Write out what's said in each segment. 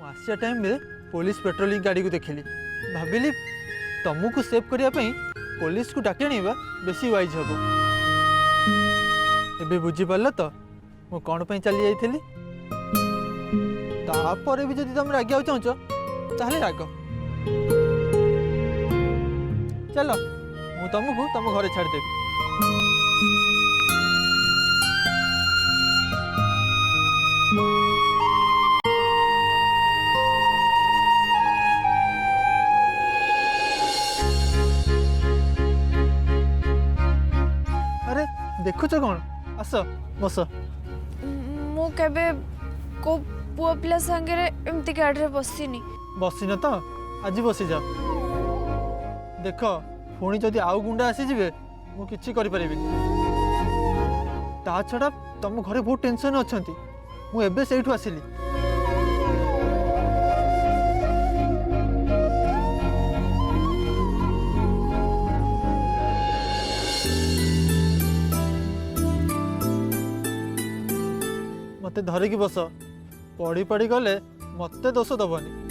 आसिया time में police patrolling गाड़ी को देखिली भाविली तुमको सेव करने पुलिस को डाके आने बेसी वाइज हम ए बुझीपार तो मु कौन पर चली जाइली तापर भी जब तुम रागिया चाहछ ताहले राग चलो मु तुमको तुम घरे छाड़देवी। अरे देखुच कौन आस बस मु केबे को पुआ पिला संगे एमती गाड़ी रे बसिनी बसिन तो आज बसी जा देख पुणी जदि आउ गुंडा आसीजे मु किछि करि परिबिनी ता छड़ा तुम घरे बहुत टेंशन अछंती मु एबे सेठु आसिली मते धरिकी बस पढ़ी पढ़ी गले मते दोष दबनी।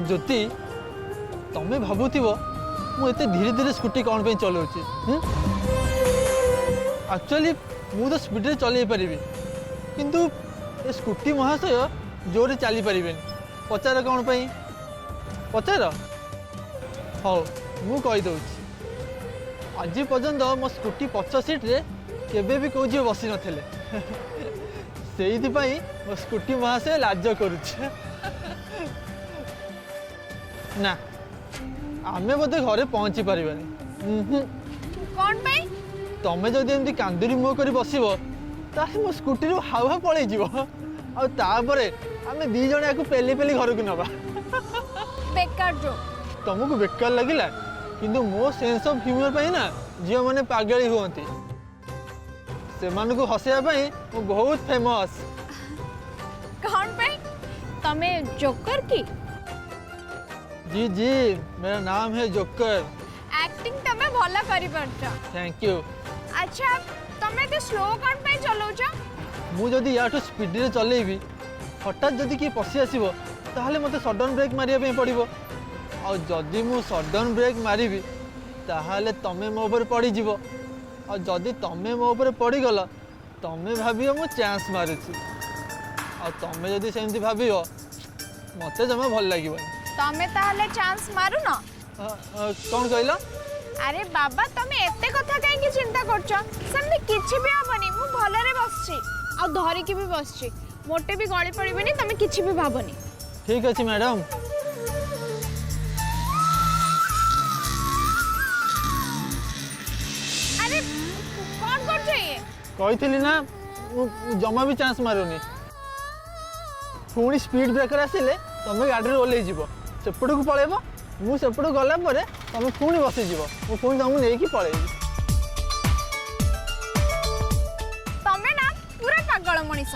ज्योति तुम्हें भावुव मुझे धीरे धीरे स्कूटी कौन पे चलाऊँगी एक्चुअली मु तो स्पीड रे चल पारि किंतु ए स्कूटी महाशय जोरे चली पारे पचार कौन पे पचार हाँ मु कहीदे आज पर्यंत मो स्कूटी पछ सीट रे केबे भी कौ झील बसी नथिले से मो स्कूटी महाशय लाज करुचे ना आमे बोधे घरे पहुँची पारिबानी कौन पे तमें जदि एमती कांदुरी मुह कर बसबो ताहे मो स्कूटी रू हावा पड़े जीवो आ तापरे आमे दी जण याकू पेली पेली घर को नबा बेकार जो तुमको बेकार लगिला किंतु मो सेंस ऑफ ह्यूमर पई ना झियो माने पागली हुअंती से मानको हसेया पई मो बहुत फेमस कौन पे तमे जोकर की जी जी मेरा नाम है जोकर एक्टिंग तमे भला करि परछ थैंक यू अच्छा तमे ते स्लो कौन पे चलाउछ मु जदि याठू स्पीड रे चलेबी हठात जदि कि पसी आसीबो ताहले मते सडन ब्रेक मारिया पे पड़िबो आ जदि मु सडन ब्रेक मारिबी ताहले तमे मो ऊपर पड़ी जीवो आ जदि तमे मो ऊपर पड़ी गला तमे भाबियो मु चांस मारुछि आ तमे जदि सेमति भाबियो मते जमा भल लागिबो तमे ताहले चांस मारू ना कौन कहल? अरे बाबा तमे एते कथा काहे चिंता करछ सेमने किछि भी हबनी मु भलरे बसछि आ धरि की भी बसछि मोटे भी गळी पड़िबनी तमे किछि भी भाबनी। ठीक अछि मैडम। अरे कौन करछ ये? कहिथिली ना जमा भी चांस मारुनी। पुणी स्पीड ब्रेकर आसिले तमे गाड़ी ओल्लै जीव सेपट को पळेब मु सेपट गला परे तमे पुणी बसी जीव मु पुणी तुमको नेकी पळेबी। तमे ना पूरा पागल मनीष।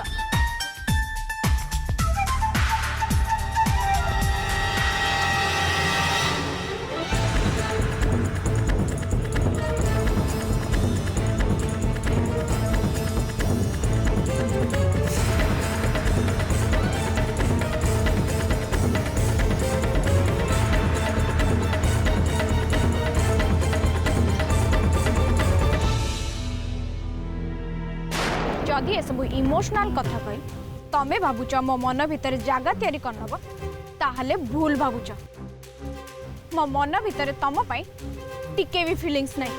जदि सब इमोशनल कथा कही तमे भावुच मो मन भितर जगह तैयारी करनब ताहले भूल भावुच। मो मन भितर तम पाई टिके भी फीलिंग्स नहीं।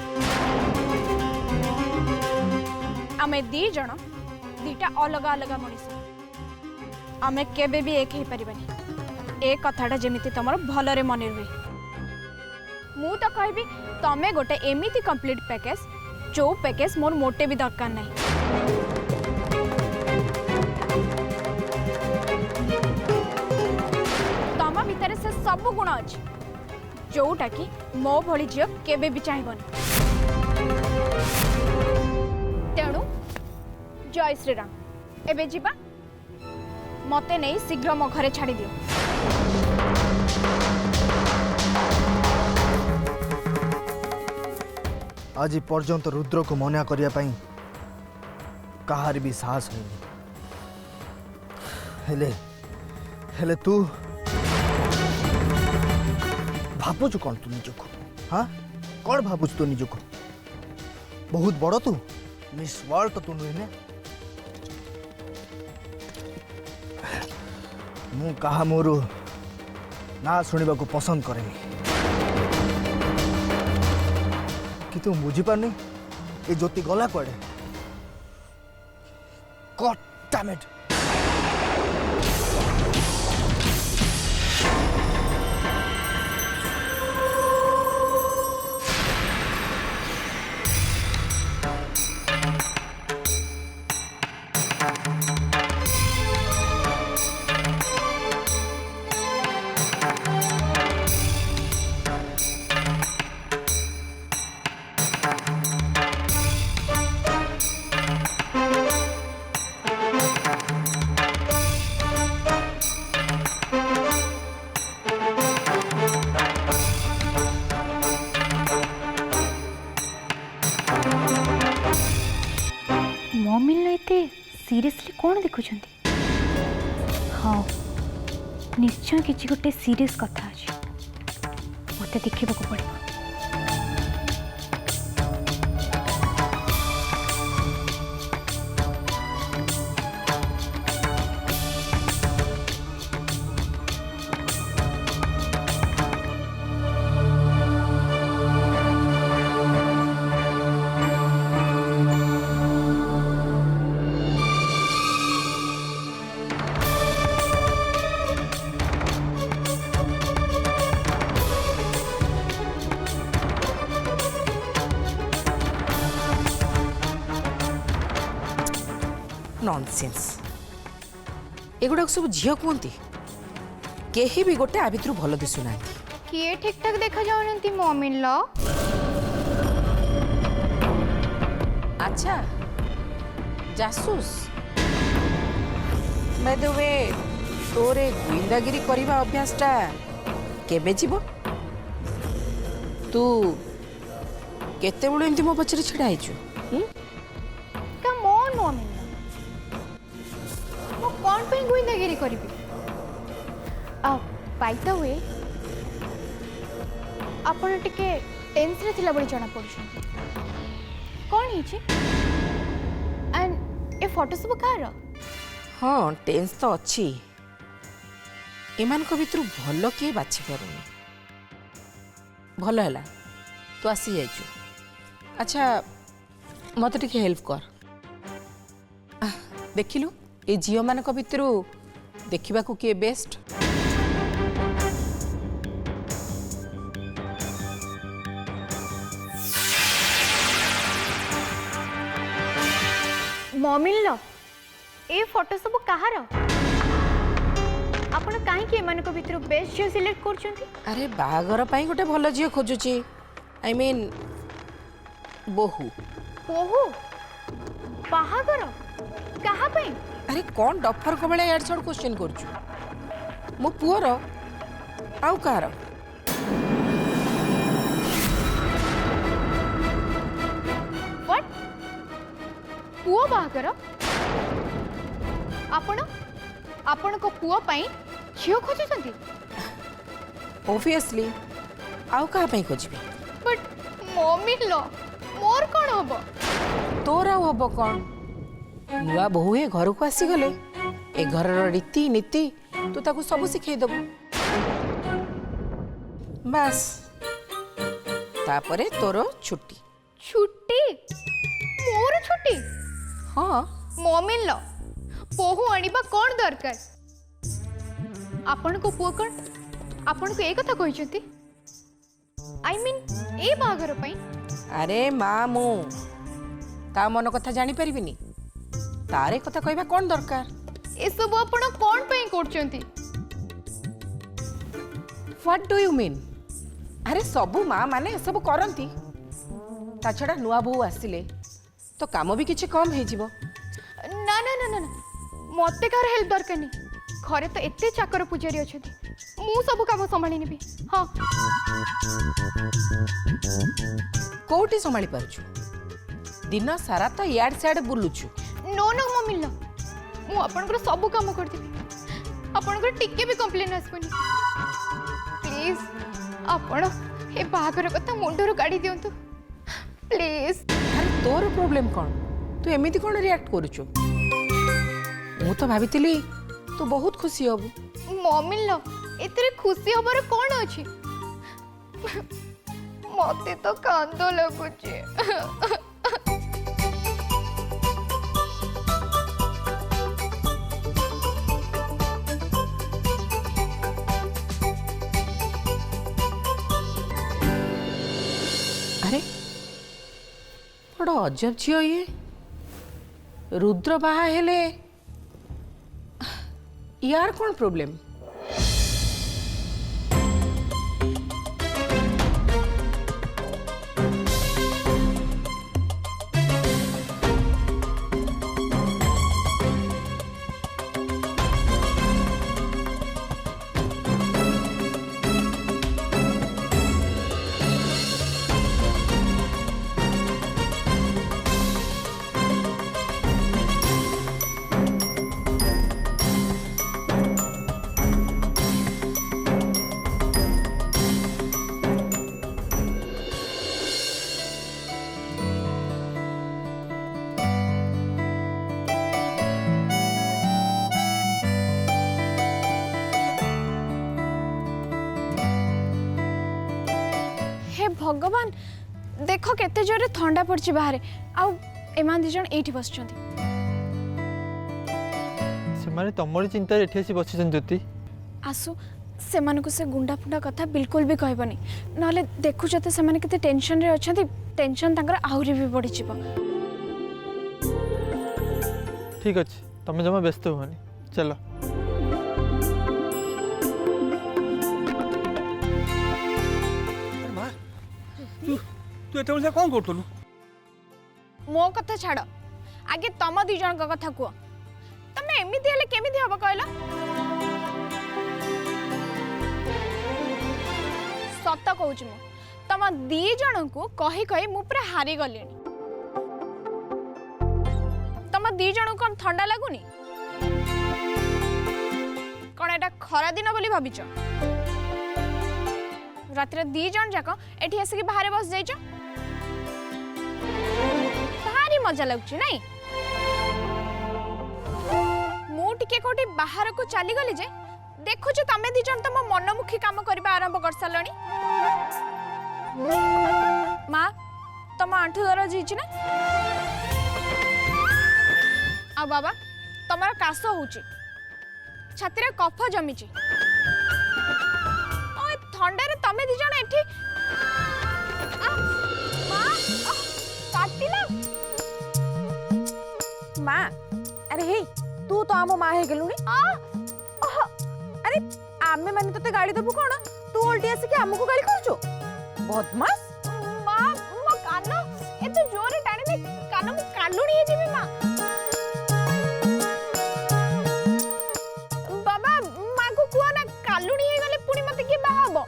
आमे दी जण दीटा अलग अलग मनीष आमे केबे भी एक ही परिबानी। ए कथाटा जेमिति तमर भलरे मने रुए मु तो कहबी तमे गोटे एमिति कंप्लीट पैकेज जो पैकेज मोर मोटे भी दरकार नहीं। तम भितर से सब गुण अच्छी जोटा कि मो भली झील केबे भी चाहबनी। तेणु जय श्रीराम एबे जीवा मते नहीं शीघ्र मो घरे छाड़ी दियो। आज पर्यंत रुद्र को मना करने कहार भी साहस होनी। हेले हेले तू भावुचु कौन तू निजक? हाँ कौन भावुचु तू निजक? बहुत बड़ तू मिस वर्ल्ड तो तू नुहे ना। मु कहा मोर ना शुणा को पसंद करेनी कि तू बुझीपारनी ये ज्योति गला कुआडे। God damn it. सीरियसली कौन देखुं? हाँ निश्चय किसी गोटे सीरियस कथा अच्छे मत देखा पड़ेगा। नॉनसेंस एगुड़ा सब झील कहती केही भी गोटे आ भितर भल दिशुना किए ठीक ठाक देखा जाउनती मम्मी लो। अच्छा जासूस बाय द वे तोरे गुंडागिरी करबा अभ्यासटा केबे जीव? तू केते बड़ एमती मो पछरे छिड़ा आइछु? कम ऑन मम्मी मो कौन पे गुंडागिरी करबी? बाय द वे आपण टिके टेंस रे थिला बड़ी जणा पड़छ कौन हिची एंड ए फोटो सब कार? हाँ टेंस तो अच्छी एमान को भितर भल किए बाछि पारुनी भल है तू आसी जाइछु अच्छा मत टिके हेल्प कर देखिलु ए झील मान भितर देखा किए बेस्ट ममिल ए फोटो सब कहार आपण काहे एमानक भितर बेस्ट झील सिलेक्ट करछंती अरे बाहागर पाई गोटे भल झील खोजुची आई मीन बोहू ओहो बाहागर कहा पे अरे कौन डफर को बेले यार छोड़ क्वेश्चन करछु मो पुअर आउ कार व्हाट पुओ बाहागर आपण आपण को पुओ पई झियो खोजुछंती ऑब्वियसली आउ कहा पाई खोजबी बट मम्मी लो मोर कोन होबो तोर आउ हबो कौन नुआ बहु ए घर को आसी गले ए घर रीति नीति तू ताको सब सिखाई दबु बस तापरे तोर छुट्टी छुट्टी मोर छुट्टी हाँ मम्मी लो पोहु आनिबा कोन दरकार आपण को पुओ कोन आपण को ए कथा कहिसंती आई मीन ए बागर पई अरे माँ मु ता मन कथा जानी परिबिनी तारे कथा कहबा कोन दरकार ए सब आपण कोन पई करचंती व्हाट डू यू मीन अरे सबु माँ माने सब करंती ता छड़ा नुआ बहु आसिले तो काम भी किछि कम हे जिवो ना ना ना ना ना मते कार हेल्प दरकार नहीं घरे तो एते चाकर पुजारी अछंती मु सब काम संभाली नेबी हां कोठी संभाली पारुछु दिन सारा तो याड साड बुलुछु नो नो मम्मी लो मु आपनकर सब काम कर देबी आपनकर टिके भी कंप्लेन आसबनी प्लीज आपण ए बागर कथा मुंडरो गाड़ी दियंतु प्लीज अरे तोर प्रॉब्लम कौन तू एमिति कौन रिएक्ट करुछु मु तो भाबितिली तू बहुत खुशी हबु मम्मी लो एतरे खुशी हबार कोन अछि मते तो कांद लगुची अरे बड़ा अजब झील ये रुद्र बाहा हेले यार कौन प्रॉब्लम हे भगवान देख केते जोरे ठंडा पड़छि बाहर आउ एमान दी जण एठी बसछंती से माने तमरी चिंता एठी आसी बसिछन ज्योति आसु सेमान को से गुंडा फुंडा कथा बिल्कुल भी कहबनी नले देखु जते सेमान केते टेंशन रे अछंती टेंशन तांकर आहुरी भी बढ़ी छिबो ठीक अछि तमे जमा व्यस्त होनी चलो तू एत बेले कौन करतलु मो कथा छाड़ आगे तम दी जण का कथा कुआ तमे एमिति हेले केमिति हबो कहला सत कहूच मु तम दी जण को कही कही मु पूरा हारी गलेनी तम दी जण को ठंडा लागुनी कौन एटा खरा दिन बोली भाबिच रात दी जण जाक एठी आसिक बाहर बस जाइछ भारी मजा लगुच नहीं मु टिके कोठी बाहर को चली गली जे देखुछु तमे दी जन तम मनमुखी काम करबा आरंभ कर सालणी। माँ तम आंठू दरज हिची ना? आ बाबा तमर काश होची, छाती रे कफ जमीची। ओए ठंडा रे तमे दी जन एठी माँ काटिला। माँ अरे हे तू तो आम माँ है गेलुनी। अरे आमे माने तते गाड़ी देबु कोन, तू उल्टी आसी के हमको गाड़ी करछो बदमाश। माँ मो कान एते जोरे टाणी दे कान मु कालुणी हे जेबी। माँ बाबा माँ को कुआ ना कालुणी हे गले पुणी मते के बाहबो।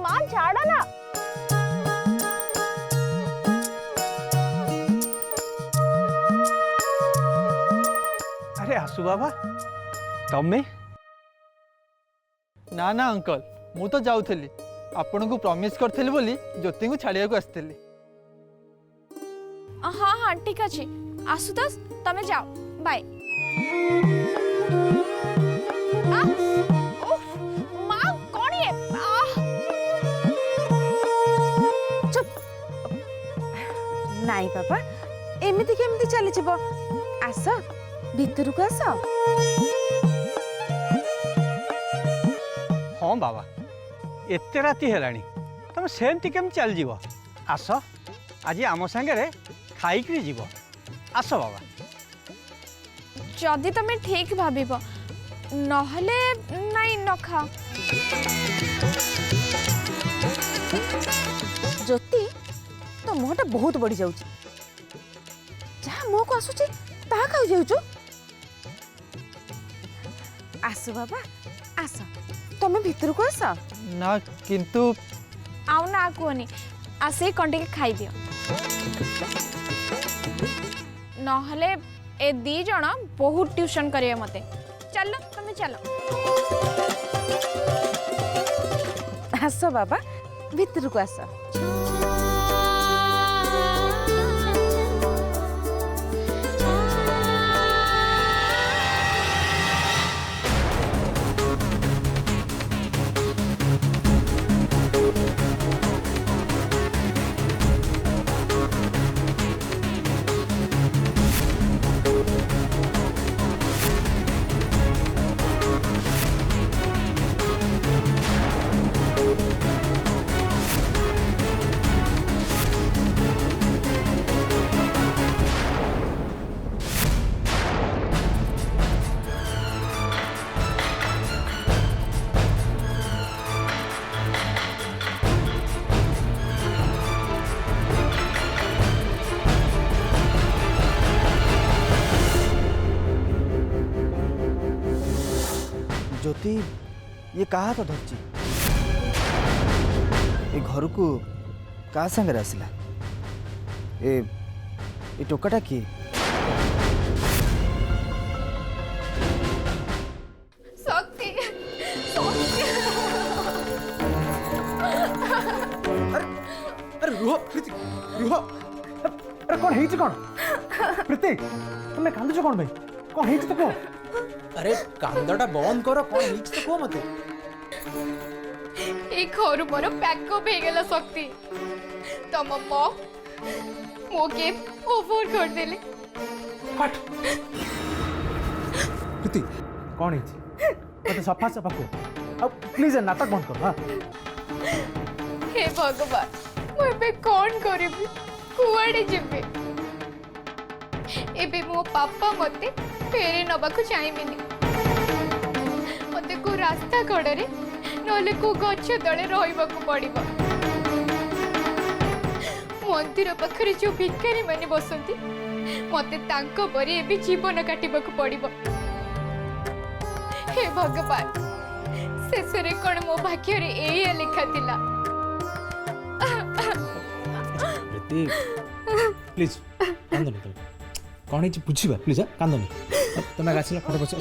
माँ छाड़ा ना। अरे आसु बाबा तमे ना ना अंकल मु तो जाऊली, आपन को प्रॉमिस करथिली बोली ज्योति को छाड़िया को आसथिली। हाँ हाँ ठीक अच्छे आशुतोष तमे जाओ बाय। माँ कौन है? चुप नाई बाबा एमिति केमिति चली छिबो। आस भितर को आस। हाँ बाबा एते राति हेलानी तुम सेमती केम चल जीव। आस आज आम सांगे खाई जीव। आस बाबा। जदि तमे ठीक भाबिबो नहले नाई न खा। ज्योति तो मुहटा बहुत बढ़ी जाउची, जहाँ मुह को आसुची ता खाऊ जाउचु। आस बाबा आस तमे भितर को आस। ना किंतु आउ ना कोनी आसे कंटे के खाई दियो, नहले ए दी जण बहुत ट्यूशन करिए मते। चलो तमे चलो। आस बाबा भितर को आस। ज्योति ये कहा तो धरची ए घर को का संगे आसला? ए टोकाटा किए? शक्ति अरे रुह प्रीति रुह। अरे कौन है कौन प्रीति तुम कांदुच कौन भाई कौन है तो कह। अरे कांदटा बंद कर कौन है तो कह मते। ए घर मोर पैकअप हो गला शक्ति तम मो गेम ओवर कर देले। हट प्रीति कौन है मते सफा सफा को अब प्लीज नाटक बंद कर। हाँ हे भगवान मुझे कौन करी कुआड़े जीवे एबे मो पापा मते फेरे नबा को चाहिए मते को रास्ता कड़े नले को गछ तले रहिबाकू पड़िबो। मंदिर पाखरे जो भिखारी माने बसंती मते तांको परी एबे जीवन काटिबाकू पड़िबो। हे भगवान शेषरे कौन मो भाग्य रे एया लिखा थिला। प्रीति प्लीज कांदनी तुम कौन है बुझीबा प्लीज कांदनी तुम आसिला फटे बस।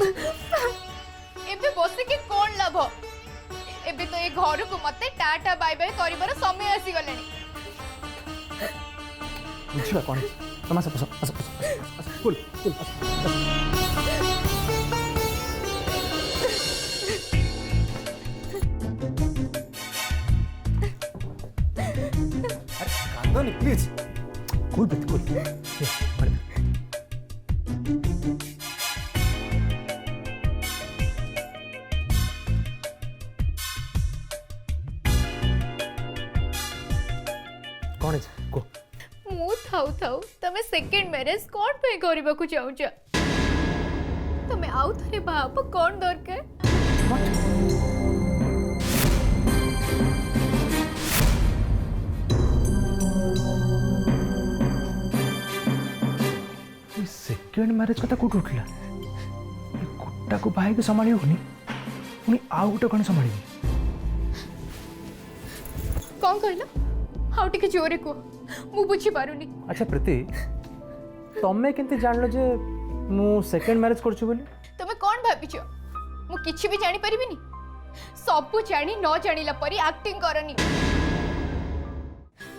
एबे बसे के कोन लाभ एबे तो ये घर को मते टाटा बाय बाय करिबार समय आसी गलेनी। बुझीबा कौन है तुम आस बस बस कुल कुल କାନ୍ଦନି ପ୍ଲିଜ୍ କୁଲ୍ ପ୍ରୀତି କୁଲ୍ କ'ଣ ହେଇଛି କୁହ ମୁଁ ଥାଉ ଥାଉ ତମେ ସେକେଣ୍ଡ ମ୍ୟାରେଜ କ'ଣ ପାଇଁ କରିବାକୁ ଚାହୁଁଛ ତମେ ଆଉ ଥରେ ବାହା ହବ କ'ଣ ଦରକାର सेकेंड मैरिज कथा कौट उठला गोटा को बाहर संभाली होनी पुणी आउ गोटे कौन संभाली କ'ଣ କହିଲ ଆଉ ଟିକେ ଜୋରେ କୁହ ମୁଁ ବୁଝିପାରୁନି अच्छा प्रीति तमें केमती जानल जे मु सेकेंड मैरिज करछु बोली ତମେ କ'ଣ ଭାବିଛ ମୁଁ କିଛି ବି ଜାଣିପାରିବିନି ସବୁ ଜାଣି ନ ଜାଣିଲା ପରି ଆକ୍ଟିଂ କରନି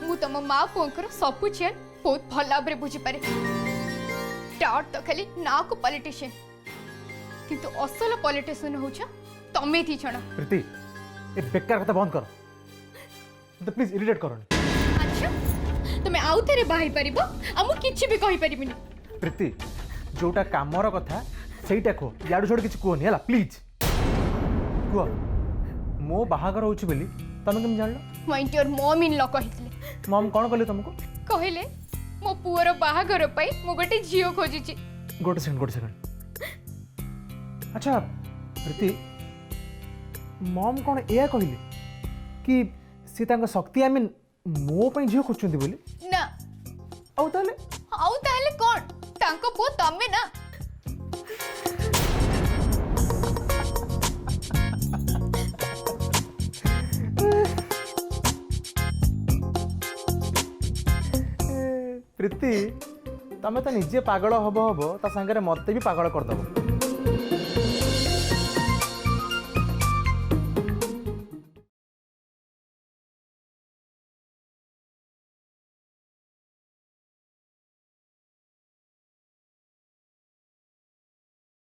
ମୁଁ ତମ ମା ପୁଅଙ୍କର ସବୁ ଚେନ୍ ବହୁତ ଭଲ ଭାବରେ ବୁଝିପାରେ ଡାଉଟ୍ ତ ଖାଲି ନା को पॉलिटिशियन किंतु असल पॉलिटिशियन होछ तमे दी जण प्रीति ए बेकार कथा बंद कर तो प्लीज इरिटेट करनी अच्छा तमे आउ थरे बाहि परिबो आ मु किछि भी कहि परिबिनी प्रीति जोटा कामर कथा सेईटा को याडू छोड़ किछि कोनी हला प्लीज को मो बाहागर होछि बोली तमे केम जानलो mind your mom in law कहितले मम कोन कहले तुमको कहले मो पुअर बाहागर पई मु गोटे झियो खोजिछि गोटे सेकंड अच्छा प्रीति मम कौन एया कहले कि सी तांका शक्ति आई मीन मो पई झियो खोजचंती बोली ना आउ ताले कोन तांको पुओ तमे ना प्रीति तमें तो निजे पागल हब ता संगे मत भी पागल करदेव